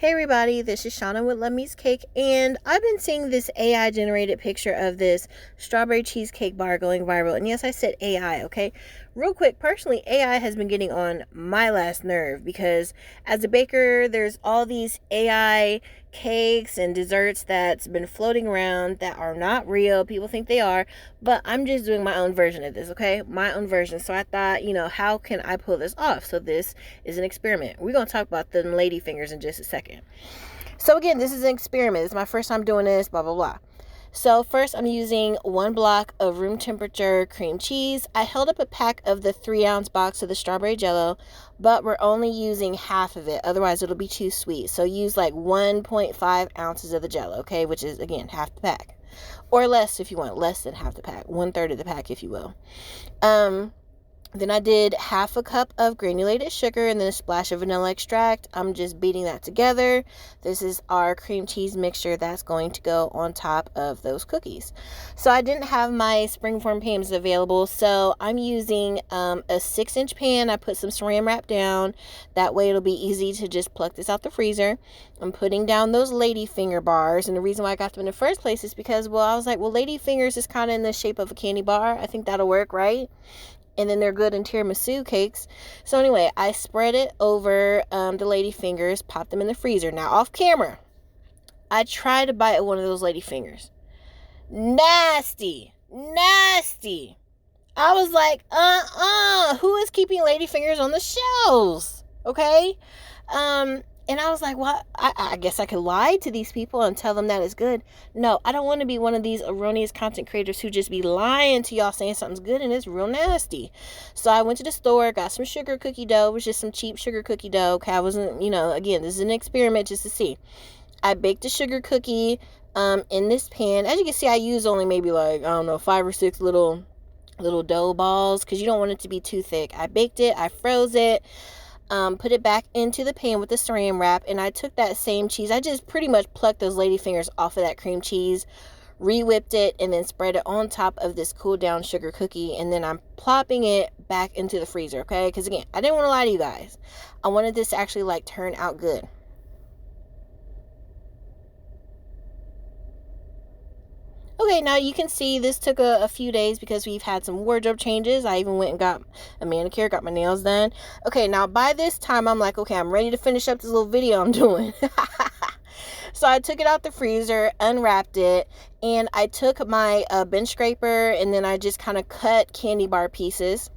Hey everybody, this is Shauna with Love Me's Cake, and I've been seeing this AI generated picture of this strawberry cheesecake bar going viral. And yes, I said AI, okay? Real quick, personally, AI has been getting on my last nerve because as a baker, there's all these AI cakes and desserts that's been floating around that are not real. People think they are, but I'm just doing my own version of this, okay? My own version. So I thought, how can I pull this off? So this is an experiment. We're going to talk about the lady fingers in just a second. So again, this is an experiment. It's my first time doing this, blah, blah, blah. So first I'm using 1 block of room temperature cream cheese. I held up a pack of the 3-ounce box of the strawberry jello, but we're only using half of it. Otherwise it'll be too sweet. So use like 1.5 ounces of the jello, okay? Which is, again, half the pack. Or less if you want, less than half the pack. 1/3 of the pack, if you will. Then I did half a cup of granulated sugar and then a splash of vanilla extract. I'm just beating that together. This is our cream cheese mixture that's going to go on top of those cookies. So I didn't have my springform pans available, so I'm using a 6-inch pan. I put some saran wrap down. That way it'll be easy to just pluck this out the freezer. I'm putting down those lady finger bars, and the reason why I got them in the first place is because, I was like, lady fingers is kind of in the shape of a candy bar. I think that'll work, right? And then they're good in tiramisu cakes. So anyway, I spread it over the lady fingers, popped them in the freezer. Now, off camera, I tried to bite one of those lady fingers. Nasty. I was like, who is keeping lady fingers on the shelves? Okay? And I was like, what? I guess I could lie to these people and tell them that it's good. No, I don't want to be one of these erroneous content creators who just be lying to y'all saying something's good and it's real nasty. So I went to the store, got some sugar cookie dough, which is some cheap sugar cookie dough. Okay, I wasn't, again, this is an experiment just to see. I baked a sugar cookie in this pan. As you can see, I used only maybe 5 or 6 little dough balls because you don't want it to be too thick. I baked it, I froze it. Put it back into the pan with the saran wrap, and I took that same cheese. I just pretty much plucked those lady fingers off of that cream cheese, re-whipped it, and then spread it on top of this cool down sugar cookie, and then I'm plopping it back into the freezer, okay? Because again, I didn't want to lie to you guys. I wanted this to actually turn out good. Okay, now you can see this took a few days because we've had some wardrobe changes. I even went and got a manicure, got my nails done. Okay, now by this time, I'm like, okay, I'm ready to finish up this little video I'm doing. So I took it out the freezer, unwrapped it, and I took my bench scraper, and then I just kind of cut candy bar pieces.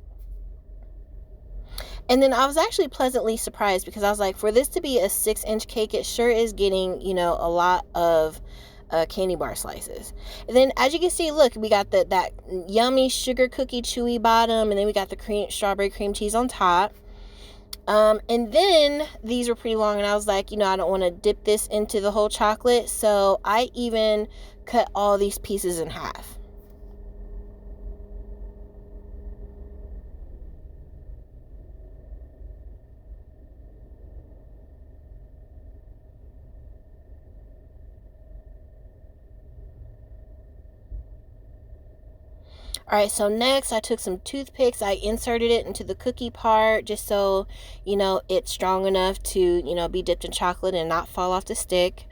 And then I was actually pleasantly surprised because I was like, for this to be a 6-inch cake, it sure is getting, a lot of candy bar slices. And then as you can see, look, we got that yummy sugar cookie chewy bottom, and then we got the strawberry cream cheese on top. And then these were pretty long, and I was like, I don't want to dip this into the whole chocolate, so I even cut all these pieces in half. All right, so next I took some toothpicks. I inserted it into the cookie part just so, it's strong enough to, be dipped in chocolate and not fall off the stick.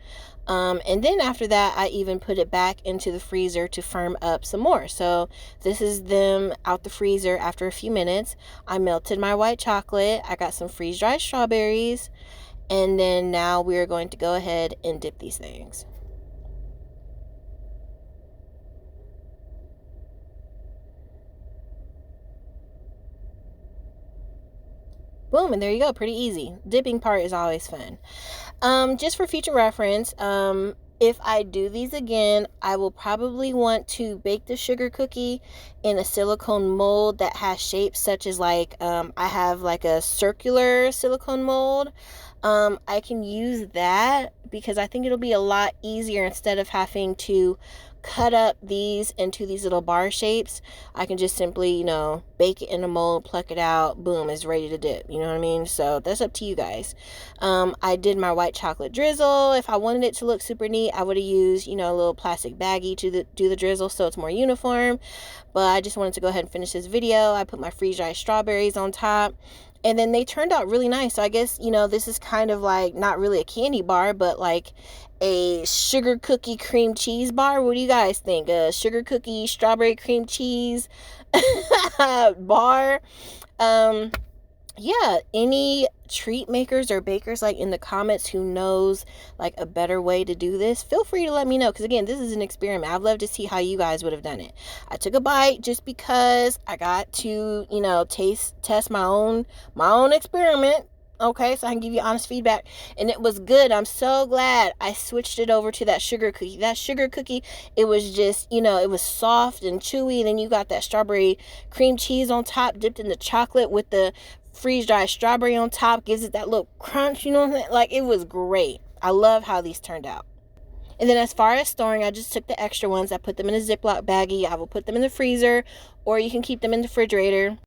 And then after that, I even put it back into the freezer to firm up some more. So this is them out the freezer after a few minutes. I melted my white chocolate. I got some freeze-dried strawberries. And then now we're going to go ahead and dip these things. Boom, and there you go. Pretty easy. Dipping part is always fun. Just for future reference, if I do these again, I will probably want to bake the sugar cookie in a silicone mold that has shapes such as I have a circular silicone mold. I can use that because I think it'll be a lot easier instead of having to cut up these into these little bar shapes. I can just simply, bake it in a mold, pluck it out, boom, it's ready to dip. You know what I mean? So that's up to you guys. I did my white chocolate drizzle. If I wanted it to look super neat, I would have used, a little plastic baggie to do the drizzle so it's more uniform. But I just wanted to go ahead and finish this video. I put my freeze-dried strawberries on top. And then they turned out really nice. So I guess, this is kind of like not really a candy bar, but like a sugar cookie cream cheese bar. What do you guys think? A sugar cookie strawberry cream cheese bar. Yeah, any treat makers or bakers like in the comments who knows like a better way to do this, feel free to let me know, because again, this is an experiment. I'd love to see how you guys would have done it. I took a bite just because I got to test my own experiment. Okay, so I can give you honest feedback, and it was good. I'm so glad I switched it over to that sugar cookie. That sugar cookie, it was just, it was soft and chewy, and then you got that strawberry cream cheese on top dipped in the chocolate with the freeze-dried strawberry on top, gives it that little crunch, you know what I'm saying? Like, it was great. I love how these turned out. And then as far as storing, I just took the extra ones. I put them in a Ziploc baggie. I will put them in the freezer, or you can keep them in the refrigerator.